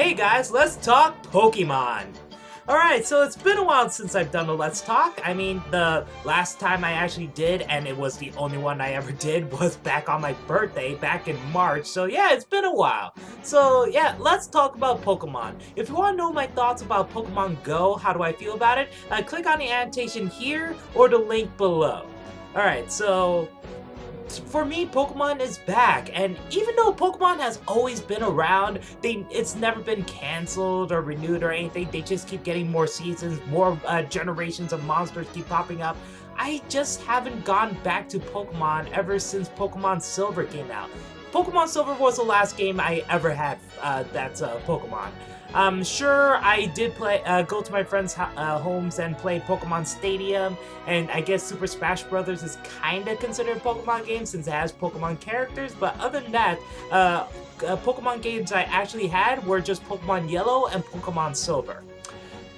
Hey guys, let's talk Pokemon! Alright, so it's been a while since I've done a Let's Talk. I mean, the last time I actually did, and it was the only one I ever did, was back on my birthday, back in March. So yeah, it's been a while. So yeah, let's talk about Pokemon. If you want to know my thoughts about Pokemon Go, how do I feel about it, click on the annotation here or the link below. Alright, so for me, Pokemon is back, and even though Pokemon has always been around, it's never been canceled or renewed or anything. They just keep getting more seasons, more generations of monsters keep popping up. I just haven't gone back to Pokemon ever since Pokemon Silver came out. Pokemon Silver was the last game I ever had that's Pokemon. Sure, I did go to my friends' homes and play Pokemon Stadium, and I guess Super Smash Bros. Is kinda considered a Pokemon game since it has Pokemon characters, but other than that, Pokemon games I actually had were just Pokemon Yellow and Pokemon Silver.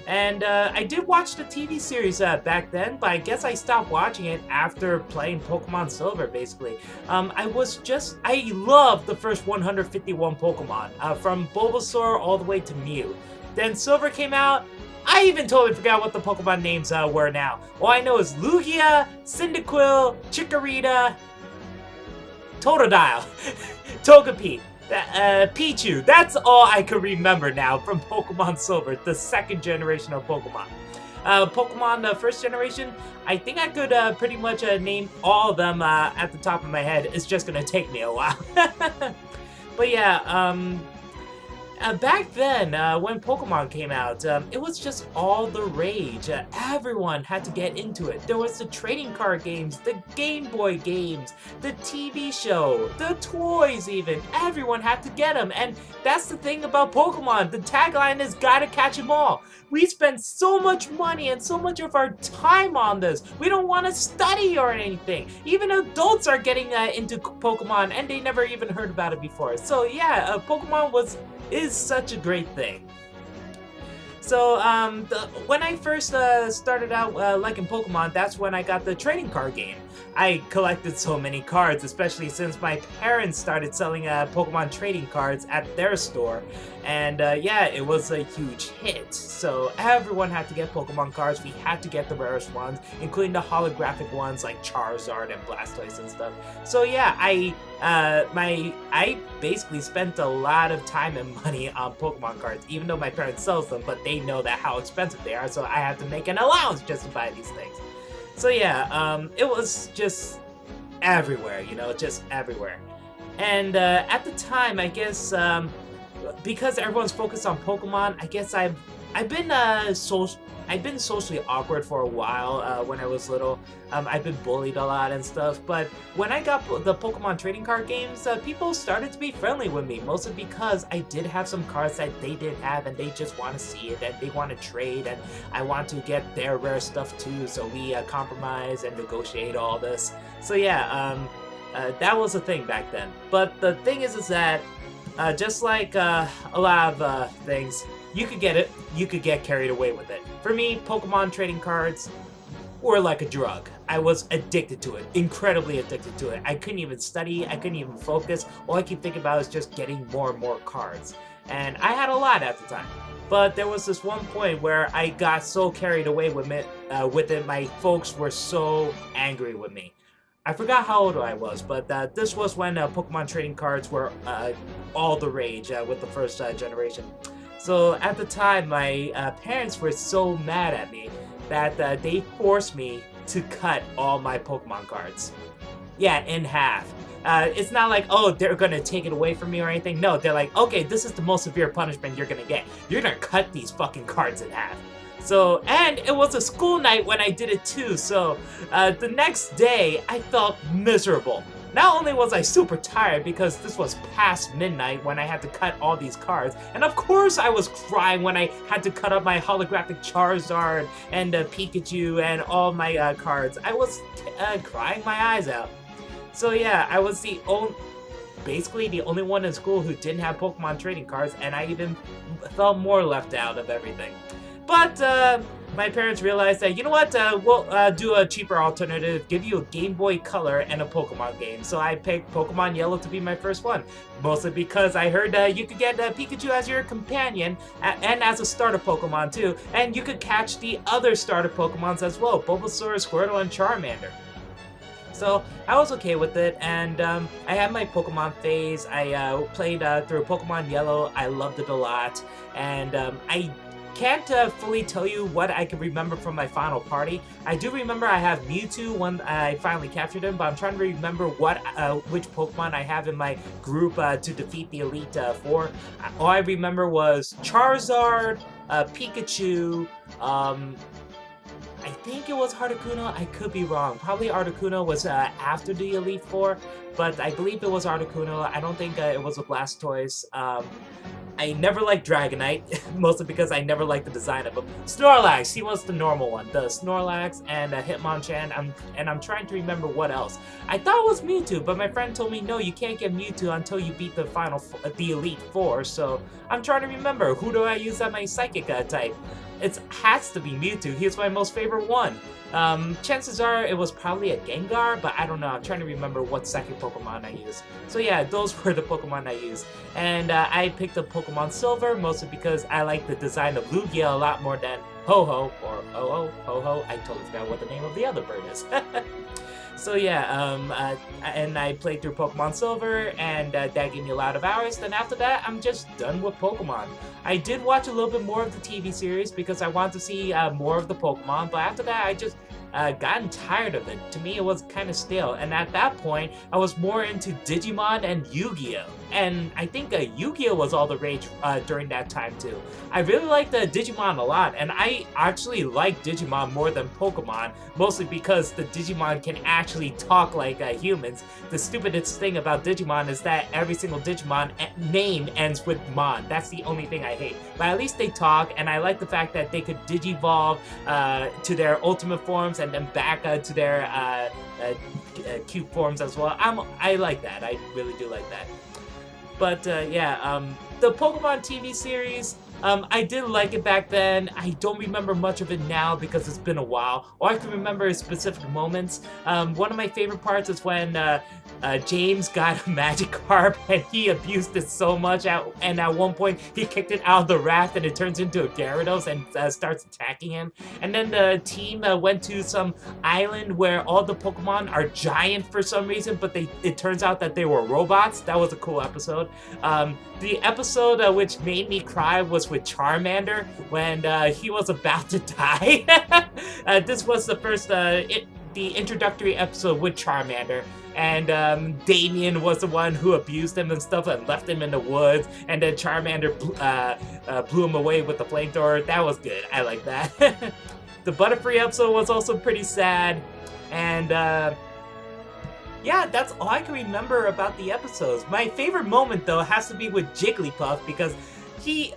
And I did watch the TV series back then, but I guess I stopped watching it after playing Pokemon Silver, basically. I loved the first 151 Pokemon, from Bulbasaur all the way to Mew. Then Silver came out. I even totally forgot what the Pokemon names were now. All I know is Lugia, Cyndaquil, Chikorita, Totodile, Togepi, Pichu. That's all I can remember now from Pokemon Silver, the second generation of Pokemon. Pokemon first generation, I think I could pretty much name all of them at the top of my head. It's just gonna take me a while. But yeah, back then, when Pokemon came out, it was just all the rage. Everyone had to get into it. There was the trading card games, the Game Boy games, the TV show, the toys even. Everyone had to get them. And that's the thing about Pokemon. The tagline is gotta catch them all. We spend so much money and so much of our time on this. We don't want to study or anything. Even adults are getting into Pokemon and they never even heard about it before. So yeah, Pokemon is such a great thing. So when I first started out liking Pokemon, that's when I got the trading card game. I collected so many cards, especially since my parents started selling Pokemon trading cards at their store. And yeah, it was a huge hit. So everyone had to get Pokemon cards. We had to get the rarest ones, including the holographic ones like Charizard and Blastoise and stuff. So yeah, I basically spent a lot of time and money on Pokemon cards, even though my parents sells them, but they know that how expensive they are, so I have to make an allowance just to buy these things. So yeah, it was just everywhere, you know, just everywhere. And at the time, I guess, because everyone's focused on Pokemon, I guess I've been socially awkward for a while when I was little. I've been bullied a lot and stuff, but when I got the Pokemon trading card games, people started to be friendly with me, mostly because I did have some cards that they didn't have and they just want to see it and they want to trade, and I want to get their rare stuff too, so we compromise and negotiate all this. So yeah, that was a thing back then. But the thing is that just like a lot of things, you could get it, you could get carried away with it. For me, Pokemon trading cards were like a drug. I was addicted to it, incredibly addicted to it. I couldn't even study, I couldn't even focus. All I keep thinking about is just getting more and more cards. And I had a lot at the time. But there was this one point where I got so carried away with it, my folks were so angry with me. I forgot how old I was, but this was when Pokemon trading cards were all the rage with the first generation. So at the time, my parents were so mad at me that they forced me to cut all my Pokemon cards. Yeah, in half. It's not like, oh, they're gonna take it away from me or anything. No, they're like, okay, this is the most severe punishment you're gonna get. You're gonna cut these fucking cards in half. So, and it was a school night when I did it too, so the next day I felt miserable. Not only was I super tired because this was past midnight when I had to cut all these cards, and of course I was crying when I had to cut up my holographic Charizard and Pikachu and all my cards. I was crying my eyes out. So yeah, I was basically the only one in school who didn't have Pokemon trading cards, and I even felt more left out of everything. But my parents realized that, you know what, we'll do a cheaper alternative, give you a Game Boy Color and a Pokemon game. So I picked Pokemon Yellow to be my first one, mostly because I heard you could get Pikachu as your companion and as a starter Pokemon too, and you could catch the other starter Pokemons as well, Bulbasaur, Squirtle, and Charmander. So I was okay with it, and I had my Pokemon phase. I played through Pokemon Yellow. I loved it a lot, and I can't fully tell you what I can remember from my final party. I do remember I have Mewtwo when I finally captured him, but I'm trying to remember which Pokemon I have in my group to defeat the Elite Four. All I remember was Charizard, Pikachu, I think it was Articuno. I could be wrong. Probably Articuno was after the Elite Four, but I believe it was Articuno. I don't think it was a Blastoise. I never liked Dragonite, mostly because I never liked the design of him. Snorlax, he was the normal one. The Snorlax and Hitmonchan, and I'm trying to remember what else. I thought it was Mewtwo, but my friend told me, no, you can't get Mewtwo until you beat the Elite Four, so I'm trying to remember, who do I use as my Psychic type? It has to be Mewtwo. He's my most favorite one. Chances are it was probably a Gengar, but I don't know. I'm trying to remember what second Pokemon I used. So yeah, those were the Pokemon I used. And I picked up Pokemon Silver, mostly because I like the design of Lugia a lot more than Ho-Ho, or Ho-Ho. I totally forgot what the name of the other bird is. So yeah, and I played through Pokemon Silver, and that gave me a lot of hours. Then after that, I'm just done with Pokemon. I did watch a little bit more of the TV series because I wanted to see more of the Pokemon, but after that, I just gotten tired of it. To me, it was kind of stale, and at that point, I was more into Digimon and Yu-Gi-Oh! And I think Yu-Gi-Oh! Was all the rage during that time too. I really liked Digimon a lot, and I actually like Digimon more than Pokemon, mostly because the Digimon can actually talk like humans. The stupidest thing about Digimon is that every single Digimon name ends with Mon. That's the only thing I hate. But at least they talk, and I like the fact that they could Digivolve to their ultimate forms and then back to their cube forms as well. I like that. I really do like that. But yeah, the Pokemon TV series, I did like it back then. I don't remember much of it now because it's been a while. All I can remember is specific moments. One of my favorite parts is when James got a Magikarp and he abused it so much, and at one point he kicked it out of the raft and it turns into a Gyarados and starts attacking him. And then the team went to some island where all the Pokemon are giant for some reason, but it turns out that they were robots. That was a cool episode. The episode which made me cry was with Charmander when he was about to die. This was the first the introductory episode with Charmander, and Damien was the one who abused him and stuff and left him in the woods, and then Charmander blew him away with the flamethrower. That was good. I like that. The Butterfree episode was also pretty sad, and yeah, that's all I can remember about the episodes. My favorite moment, though, has to be with Jigglypuff, because he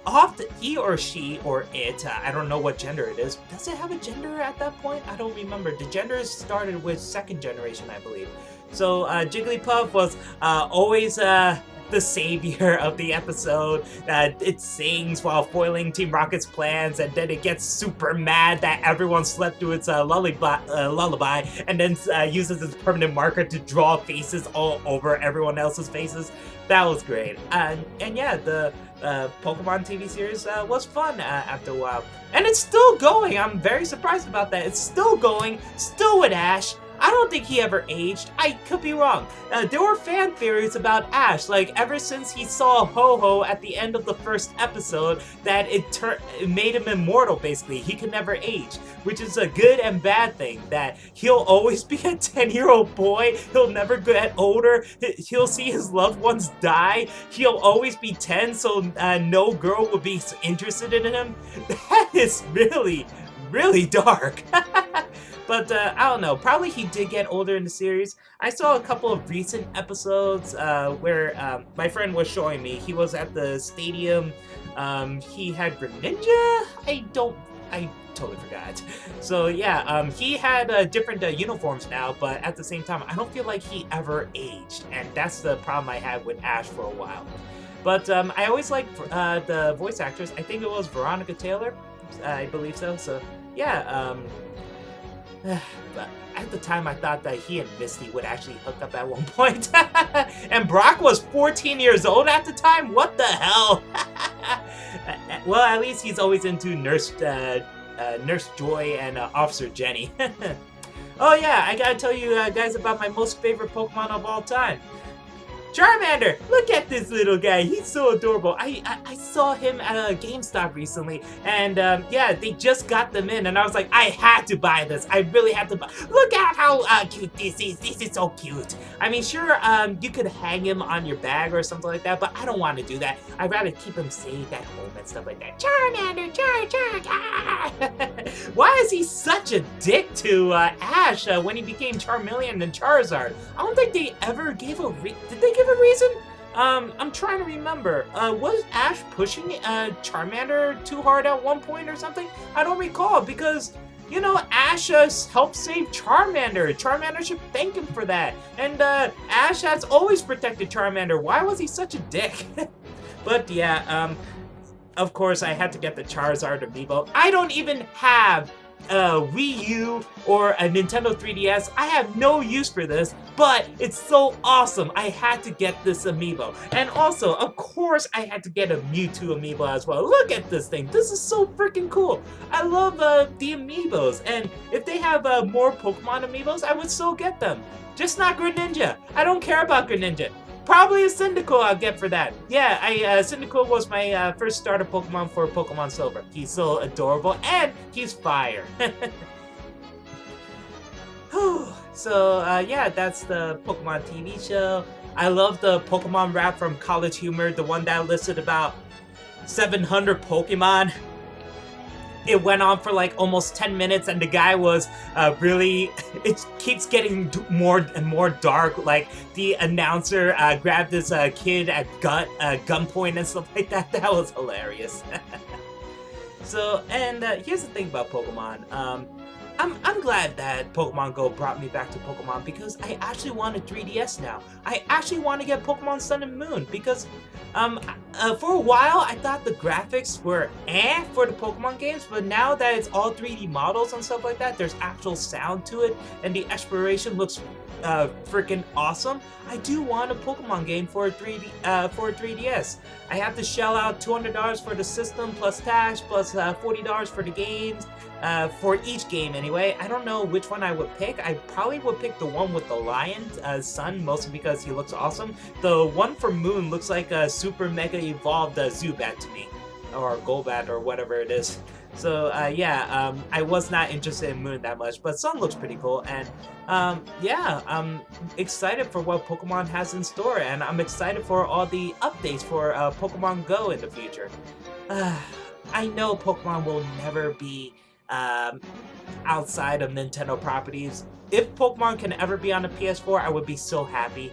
or she or it, I don't know what gender it is. Does it have a gender at that point? I don't remember. The gender started with second generation, I believe. So Jigglypuff was always the savior of the episode. It sings while foiling Team Rocket's plans, and then it gets super mad that everyone slept through its lullaby, and then uses its permanent marker to draw faces all over everyone else's faces. That was great. And yeah, the Pokemon TV series was fun after a while. And it's still going. I'm very surprised about that. It's still going, still with Ash. I don't think he ever aged. I could be wrong. There were fan theories about Ash, like ever since he saw Ho-Ho at the end of the first episode, that it made him immortal, basically. He could never age, which is a good and bad thing, that he'll always be a 10-year-old boy, he'll never get older, he'll see his loved ones die, he'll always be 10, so no girl will be interested in him. That is really, really dark. But I don't know, probably he did get older in the series. I saw a couple of recent episodes where my friend was showing me. He was at the stadium. He had Greninja? I totally forgot. So yeah, he had different uniforms now, but at the same time, I don't feel like he ever aged. And that's the problem I had with Ash for a while. But I always liked the voice actress. I think it was Veronica Taylor. I believe so. So yeah, but at the time I thought that he and Misty would actually hook up at one point. And Brock was 14 years old at the time? What the hell? Well, at least he's always into Nurse Joy and Officer Jenny. Oh yeah, I gotta tell you guys about my most favorite Pokemon of all time. Charmander! Look at this little guy. He's so adorable. I saw him at a GameStop recently, and yeah, they just got them in, and I was like, I had to buy this. I really had to buy. Look at how cute this is. This is so cute. I mean, sure, you could hang him on your bag or something like that, but I don't want to do that. I'd rather keep him safe at home and stuff like that. Charmander, Why is he such a dick to Ash when he became Charmeleon and Charizard? I don't think they ever gave a did they give a reason? I'm trying to remember. Was Ash pushing Charmander too hard at one point or something? I don't recall because, you know, Ash helped save Charmander. Charmander should thank him for that. And Ash has always protected Charmander. Why was he such a dick? But yeah, of course I had to get the Charizard amiibo. I don't even have a Wii U or a Nintendo 3DS. I have no use for this, but it's so awesome. I had to get this amiibo. And also, of course, I had to get a Mewtwo amiibo as well. Look at this thing. This is so freaking cool. I love the amiibos, and if they have more Pokemon amiibos, I would so get them. Just not Greninja. I don't care about Greninja. Probably a Cyndaquil I'll get for that. Yeah, Cyndaquil was my first starter Pokemon for Pokemon Silver. He's so adorable, and he's fire. So, yeah, that's the Pokemon TV show. I love the Pokemon rap from College Humor, the one that listed about 700 Pokemon. It went on for like almost 10 minutes, and the guy was really, it keeps getting more and more dark. Like the announcer grabbed this kid at gunpoint and stuff like that. That was hilarious. So, and here's the thing about Pokemon. I'm glad that Pokemon Go brought me back to Pokemon because I actually want a 3DS now. I actually want to get Pokemon Sun and Moon because for a while I thought the graphics were for the Pokemon games, but now that it's all 3D models and stuff like that, there's actual sound to it and the exploration looks freaking awesome. I do want a Pokemon game for a 3DS. I have to shell out $200 for the system plus tax plus $40 for the games. For each game anyway. I don't know which one I would pick. I probably would pick the one with the lion son, mostly because he looks awesome. The one for Moon looks like a super mega evolved Zubat to me, or Golbat or whatever it is. So yeah, I was not interested in Moon that much, but Sun looks pretty cool, and yeah, I'm excited for what Pokemon has in store, and I'm excited for all the updates for Pokemon Go in the future. I know Pokemon will never be outside of Nintendo properties. If Pokemon can ever be on a PS4, I would be so happy.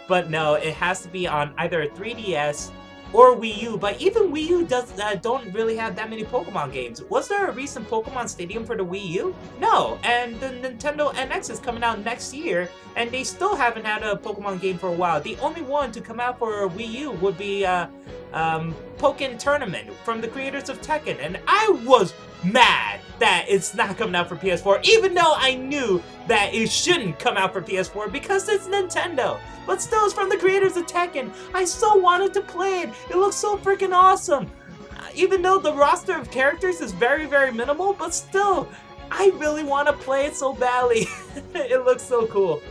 But no, it has to be on either a 3DS or Wii U, but even Wii U don't really have that many Pokemon games. Was there a recent Pokemon Stadium for the Wii U? No, and the Nintendo NX is coming out next year, and they still haven't had a Pokemon game for a while. The only one to come out for Wii U would be Pokken Tournament from the creators of Tekken, and I was mad that it's not coming out for PS4, even though I knew that it shouldn't come out for PS4 because it's Nintendo. But still, it's from the creators of Tekken. I so wanted to play it. It looks so freaking awesome. Even though the roster of characters is very, very minimal, but still, I really want to play it so badly. It looks so cool.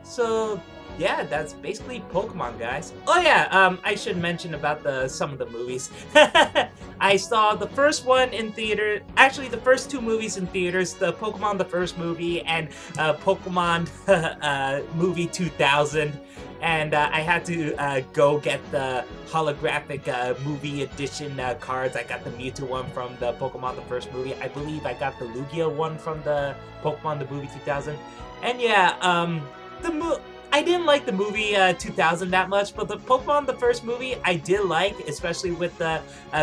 So, yeah, that's basically Pokemon, guys. Oh yeah, I should mention about some of the movies. I saw the first one in theater, actually the first two movies in theaters, the Pokemon the first movie and Pokemon movie 2000. And I had to go get the holographic movie edition cards. I got the Mewtwo one from the Pokemon the first movie. I believe I got the Lugia one from the Pokemon the movie 2000. And yeah, I didn't like the movie 2000 that much, but the Pokemon the first movie I did like, especially with the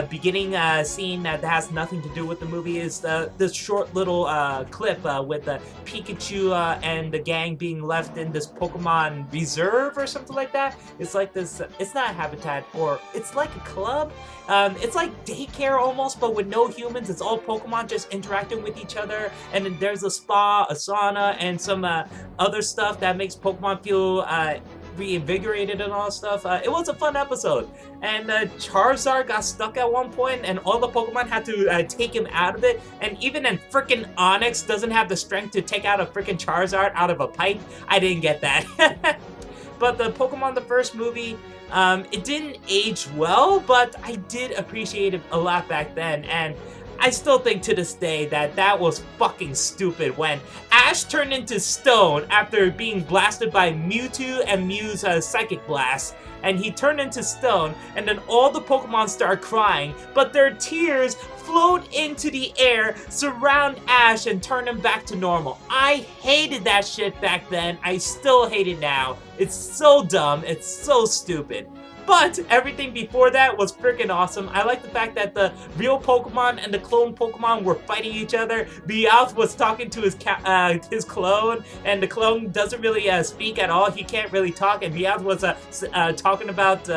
beginning scene that has nothing to do with the movie. Is this short little clip with Pikachu and the gang being left in this Pokemon reserve or something like that. It's like this. It's not a habitat, or it's like a club. It's like daycare almost, but with no humans. It's all Pokemon just interacting with each other, and then there's a spa, a sauna, and some other stuff that makes Pokemon feel reinvigorated and all stuff. It was a fun episode, and Charizard got stuck at one point, and all the Pokemon had to take him out of it, and even then frickin' Onyx doesn't have the strength to take out a frickin' Charizard out of a pipe. I didn't get that. But the Pokemon the first movie, it didn't age well, but I did appreciate it a lot back then, and I still think to this day that that was fucking stupid when Ash turned into stone after being blasted by Mewtwo and Mew's Psychic Blast. And he turned into stone, and then all the Pokemon start crying, but their tears float into the air, surround Ash, and turn him back to normal. I hated that shit back then. I still hate it now. It's so dumb. It's so stupid. But everything before that was freaking awesome. I like the fact that the real Pokemon and the clone Pokemon were fighting each other. Meowth was talking to his clone, and the clone doesn't really speak at all. He can't really talk, and Meowth was talking about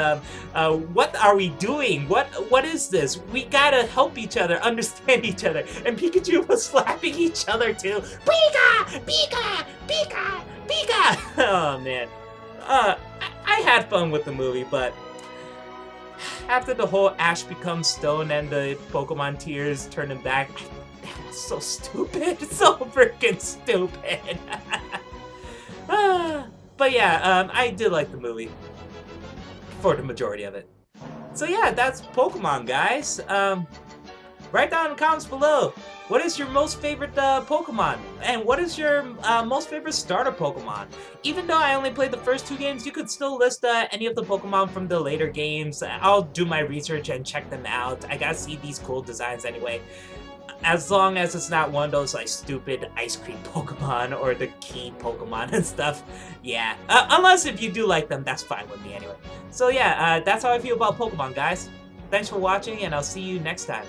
what are we doing? What is this? We gotta help each other, understand each other. And Pikachu was slapping each other too. Pika! Pika! Pika! Pika! Oh man. I had fun with the movie, but after the whole Ash becomes stone and the Pokemon tears turn him back, that was so stupid. So freaking stupid. But yeah, I did like the movie for the majority of it. So yeah, that's Pokemon, guys. Write down in the comments below, what is your most favorite Pokemon? And what is your most favorite starter Pokemon? Even though I only played the first 2 games, you could still list any of the Pokemon from the later games. I'll do my research and check them out. I gotta see these cool designs anyway. As long as it's not one of those like stupid ice cream Pokemon or the key Pokemon and stuff. Yeah, unless if you do like them, that's fine with me anyway. So yeah, that's how I feel about Pokemon, guys. Thanks for watching, and I'll see you next time.